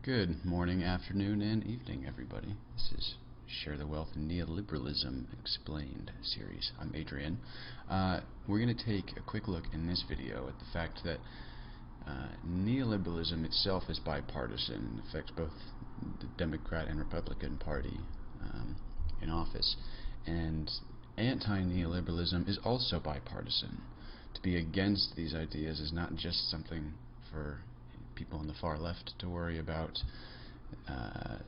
Good morning, afternoon, and evening, everybody. This is Share the Wealth and Neoliberalism Explained series. I'm Adrian. We're going to take a quick look in this video at the fact that neoliberalism itself is bipartisan and affects both the Democrat and Republican Party in office. And anti-neoliberalism is also bipartisan. To be against these ideas is not just something for people on the far left to worry about,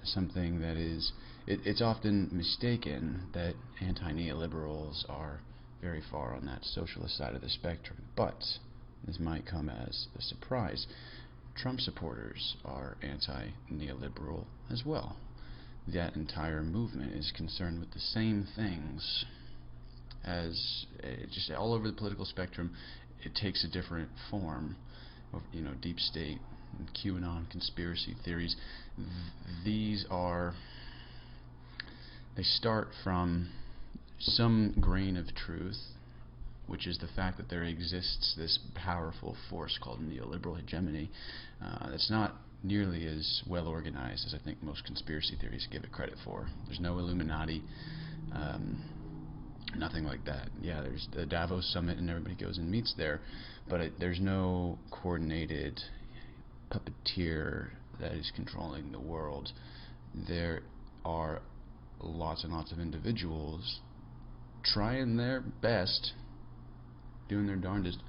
something that is, it's often mistaken that anti-neoliberals are very far on that socialist side of the spectrum, but this might come as a surprise. Trump supporters are anti-neoliberal as well. That entire movement is concerned with the same things as just all over the political spectrum. It takes a different form of, deep state, QAnon, conspiracy theories. These are, they start from some grain of truth, which is the fact that there exists this powerful force called neoliberal hegemony that's not nearly as well organized as I think most conspiracy theories give it credit for. There's no Illuminati, nothing like that. Yeah, there's the Davos summit and everybody goes and meets there, but there's no coordinated puppeteer that is controlling the world. There are lots and lots of individuals trying their best, doing their darndest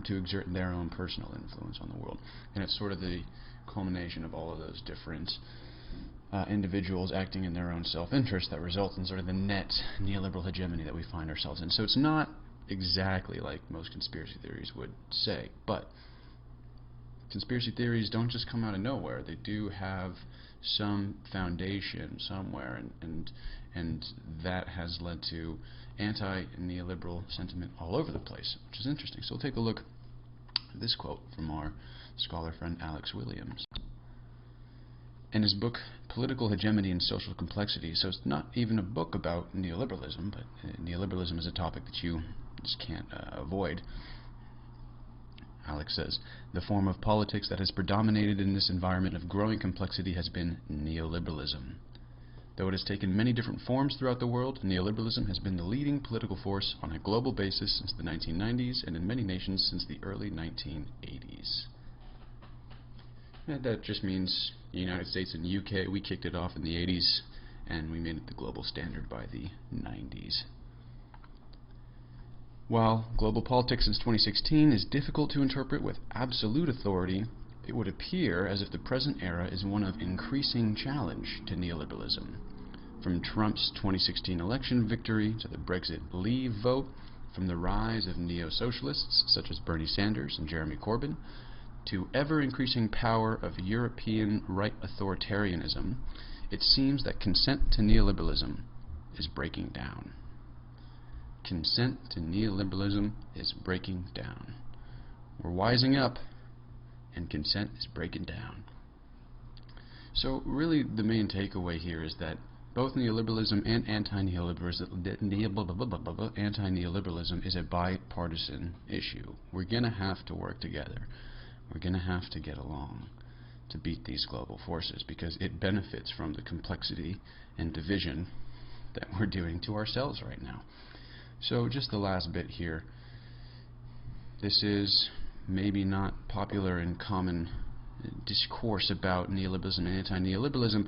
to exert their own personal influence on the world. And it's sort of the culmination of all of those different individuals acting in their own self-interest that result in sort of the net neoliberal hegemony that we find ourselves in. So it's not exactly like most conspiracy theories would say, but conspiracy theories don't just come out of nowhere. They do have some foundation somewhere, and that has led to anti-neoliberal sentiment all over the place, which is interesting. So we'll take a look at this quote from our scholar friend Alex Williams. In his book, Political Hegemony and Social Complexity, so it's not even a book about neoliberalism, but neoliberalism is a topic that you just can't avoid. Alex says, the form of politics that has predominated in this environment of growing complexity has been neoliberalism. Though it has taken many different forms throughout the world, neoliberalism has been the leading political force on a global basis since the 1990s and in many nations since the early 1980s. And that just means the United States and UK, we kicked it off in the 80s and we made it the global standard by the 90s. While global politics since 2016 is difficult to interpret with absolute authority, it would appear as if the present era is one of increasing challenge to neoliberalism. From Trump's 2016 election victory to the Brexit Leave vote, from the rise of neo-socialists such as Bernie Sanders and Jeremy Corbyn, to ever-increasing power of European right authoritarianism, it seems that consent to neoliberalism is breaking down. Consent to neoliberalism is breaking down. We're wising up, and consent is breaking down. So really the main takeaway here is that both neoliberalism and anti-neoliberalism is a bipartisan issue. We're going to have to work together. We're going to have to get along to beat these global forces because it benefits from the complexity and division that we're doing to ourselves right now. So just the last bit here. This is maybe not popular in common discourse about neoliberalism and anti-neoliberalism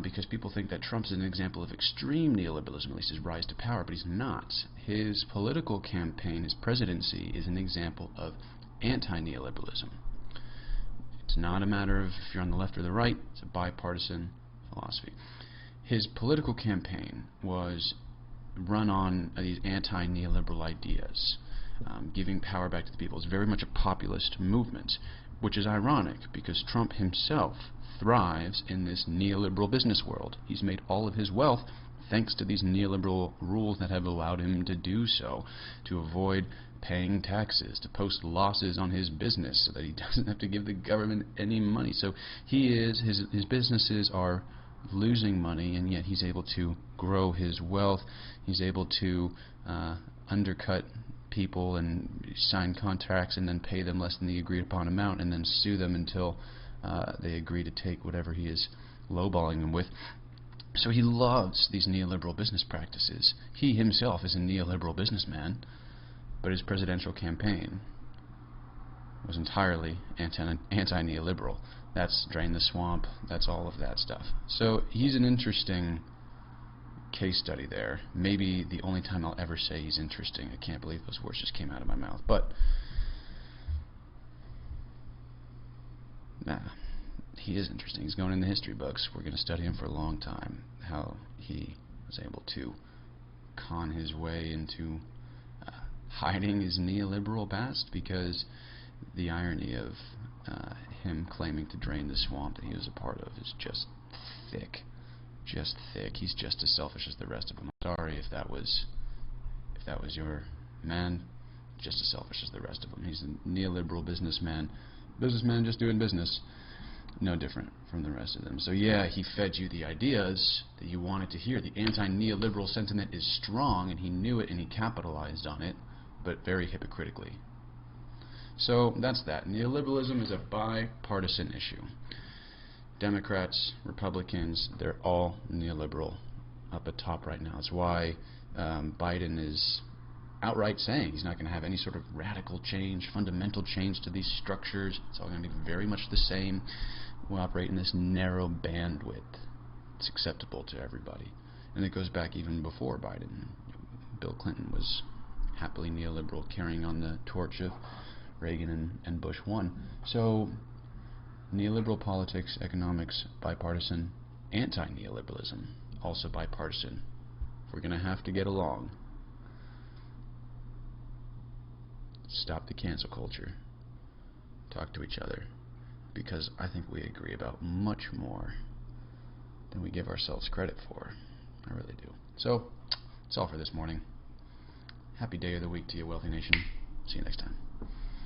because people think that Trump's an example of extreme neoliberalism, at least his rise to power, but he's not. His political campaign, his presidency, is an example of anti-neoliberalism. It's not a matter of if you're on the left or the right, it's a bipartisan philosophy. His political campaign was run on these anti-neoliberal ideas, giving power back to the people. It's very much a populist movement, which is ironic because Trump himself thrives in this neoliberal business world. He's made all of his wealth thanks to these neoliberal rules that have allowed him to do so, to avoid paying taxes, to post losses on his business so that he doesn't have to give the government any money. So his businesses are losing money, and yet he's able to grow his wealth. He's able to undercut people and sign contracts and then pay them less than the agreed upon amount and then sue them until they agree to take whatever he is lowballing them with. So he loves these neoliberal business practices. He himself is a neoliberal businessman, but his presidential campaign was entirely anti-neoliberal. That's drain the swamp, that's all of that stuff. So he's an interesting case study there. Maybe the only time I'll ever say he's interesting. I can't believe those words just came out of my mouth. But nah, he is interesting. He's going in the history books. We're going to study him for a long time. How he was able to con his way into hiding his neoliberal past, because the irony of him claiming to drain the swamp that he was a part of is just thick. Just thick. He's just as selfish as the rest of them. Sorry if that was your man. Just as selfish as the rest of them. He's a neoliberal businessman just doing business. No different from the rest of them. So yeah, he fed you the ideas that you wanted to hear. The anti-neoliberal sentiment is strong, and he knew it and he capitalized on it, but very hypocritically. So that's that. Neoliberalism is a bipartisan issue. Democrats, Republicans, they're all neoliberal up at top right now. That's why Biden is outright saying he's not going to have any sort of radical change, fundamental change to these structures. It's all going to be very much the same. We'll operate in this narrow bandwidth. It's acceptable to everybody. And it goes back even before Biden. Bill Clinton was happily neoliberal, carrying on the torch of Reagan and Bush 1. So neoliberal politics, economics, bipartisan. Anti-neoliberalism, also bipartisan. If we're going to have to get along, stop the cancel culture. Talk to each other. Because I think we agree about much more than we give ourselves credit for. I really do. So, that's all for this morning. Happy day of the week to you, Wealthy Nation. See you next time.